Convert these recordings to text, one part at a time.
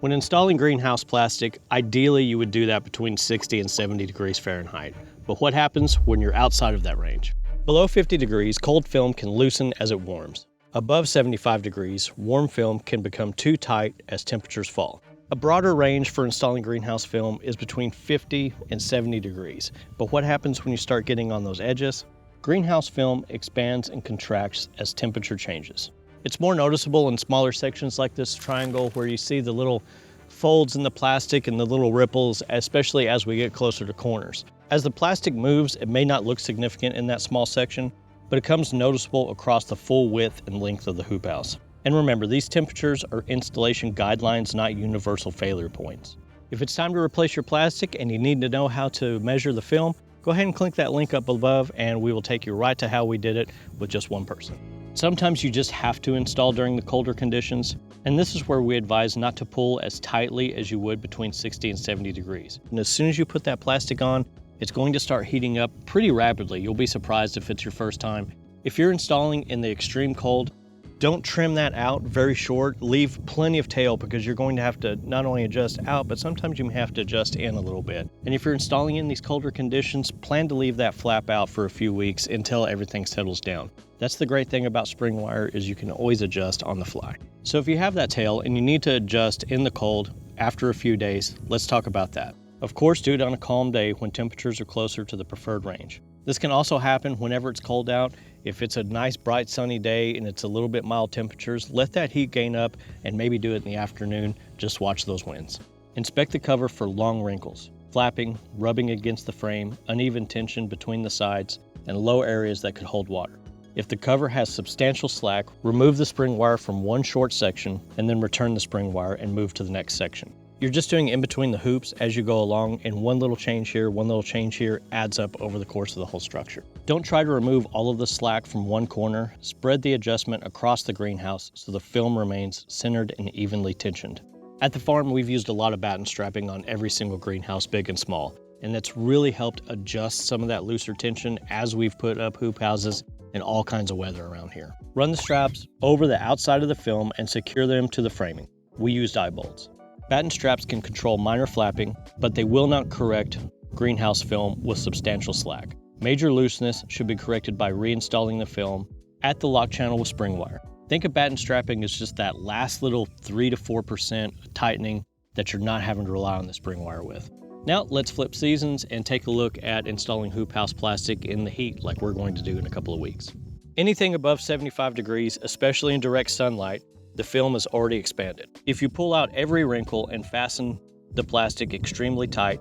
When installing greenhouse plastic, ideally you would do that between 60 and 70 degrees Fahrenheit. But what happens when you're outside of that range? Below 50 degrees, cold film can loosen as it warms. Above 75 degrees, warm film can become too tight as temperatures fall. A broader range for installing greenhouse film is between 50 and 70 degrees. But what happens when you start getting on those edges? Greenhouse film expands and contracts as temperature changes. It's more noticeable in smaller sections like this triangle where you see the little folds in the plastic and the little ripples, especially as we get closer to corners. As the plastic moves, it may not look significant in that small section, but it becomes noticeable across the full width and length of the hoop house. And remember, these temperatures are installation guidelines, not universal failure points. If it's time to replace your plastic and you need to know how to measure the film, go ahead and click that link up above and we will take you right to how we did it with just one person. Sometimes you just have to install during the colder conditions, and this is where we advise not to pull as tightly as you would between 60 and 70 degrees. And as soon as you put that plastic on, it's going to start heating up pretty rapidly. You'll be surprised if it's your first time. If you're installing in the extreme cold, don't trim that out very short. Leave plenty of tail because you're going to have to not only adjust out, but sometimes you may have to adjust in a little bit. And if you're installing in these colder conditions, plan to leave that flap out for a few weeks until everything settles down. That's the great thing about spring wire is you can always adjust on the fly. So if you have that tail and you need to adjust in the cold after a few days, let's talk about that. Of course, do it on a calm day when temperatures are closer to the preferred range. This can also happen whenever it's cold out. If it's a nice bright sunny day and it's a little bit mild temperatures, let that heat gain up and maybe do it in the afternoon. Just watch those winds. Inspect the cover for long wrinkles, flapping, rubbing against the frame, uneven tension between the sides, and low areas that could hold water. If the cover has substantial slack, remove the spring wire from one short section and then return the spring wire and move to the next section. You're just doing in between the hoops as you go along, and one little change here, one little change here adds up over the course of the whole structure. Don't try to remove all of the slack from one corner. Spread the adjustment across the greenhouse so the film remains centered and evenly tensioned. At the farm, we've used a lot of batten strapping on every single greenhouse, big and small, and that's really helped adjust some of that looser tension as we've put up hoop houses in all kinds of weather around here. Run the straps over the outside of the film and secure them to the framing. We used eye bolts. Batten straps can control minor flapping, but they will not correct greenhouse film with substantial slack. Major looseness should be corrected by reinstalling the film at the lock channel with spring wire. Think of batten strapping as just that last little 3 to 4% tightening that you're not having to rely on the spring wire with. Now let's flip seasons and take a look at installing hoop house plastic in the heat like we're going to do in a couple of weeks. Anything above 75 degrees, especially in direct sunlight, the film is already expanded. If you pull out every wrinkle and fasten the plastic extremely tight,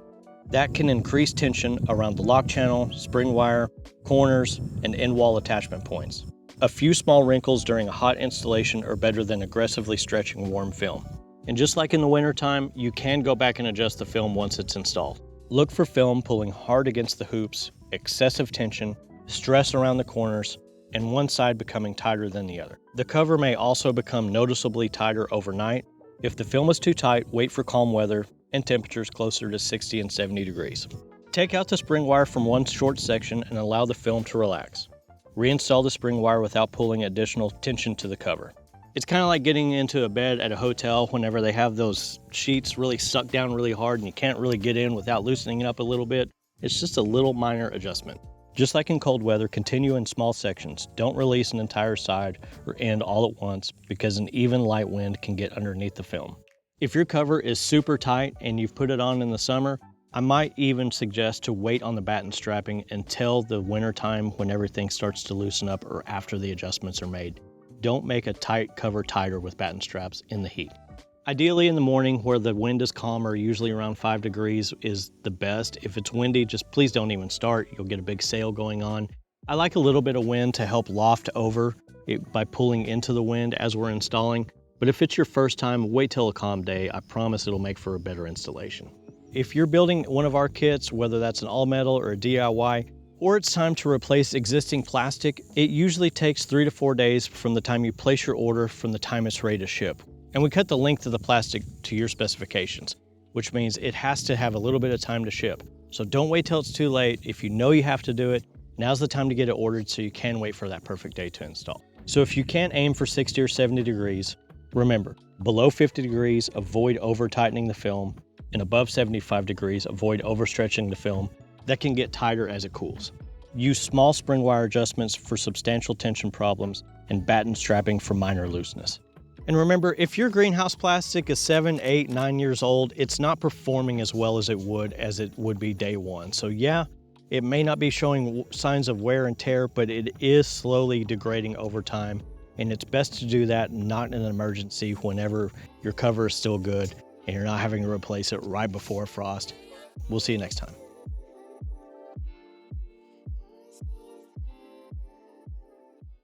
that can increase tension around the lock channel, spring wire, corners, and end wall attachment points. A few small wrinkles during a hot installation are better than aggressively stretching warm film. And just like in the wintertime, you can go back and adjust the film once it's installed. Look for film pulling hard against the hoops, excessive tension, stress around the corners, and one side becoming tighter than the other. The cover may also become noticeably tighter overnight. If the film is too tight, wait for calm weather and temperatures closer to 60 and 70 degrees. Take out the spring wire from one short section and allow the film to relax. Reinstall the spring wire without pulling additional tension to the cover. It's kind of like getting into a bed at a hotel whenever they have those sheets really sucked down really hard and you can't really get in without loosening it up a little bit. It's just a little minor adjustment. Just like in cold weather, continue in small sections. Don't release an entire side or end all at once because an even light wind can get underneath the film. If your cover is super tight and you've put it on in the summer, I might even suggest to wait on the batten strapping until the winter time when everything starts to loosen up or after the adjustments are made. Don't make a tight cover tighter with batten straps in the heat. Ideally in the morning where the wind is calmer, usually around 5 degrees is the best. If it's windy, just please don't even start. You'll get a big sail going on. I like a little bit of wind to help loft over it by pulling into the wind as we're installing. But if it's your first time, wait till a calm day. I promise it'll make for a better installation. If you're building one of our kits, whether that's an all metal or a DIY, or it's time to replace existing plastic, it usually takes 3 to 4 days from the time you place your order from the time it's ready to ship. And we cut the length of the plastic to your specifications, which means it has to have a little bit of time to ship. So don't wait till it's too late. If you know you have to do it, now's the time to get it ordered so you can wait for that perfect day to install. So if you can't aim for 60 or 70 degrees, remember, Below 50 degrees, avoid over-tightening the film, and above 75 degrees, avoid overstretching the film. That can get tighter as it cools. Use small spring wire adjustments for substantial tension problems and batten strapping for minor looseness. And remember, if your greenhouse plastic is 7, 8, 9 years old, it's not performing as well as it would be day one. So yeah, it may not be showing signs of wear and tear, but it is slowly degrading over time. And it's best to do that not in an emergency whenever your cover is still good and you're not having to replace it right before frost. We'll see you next time.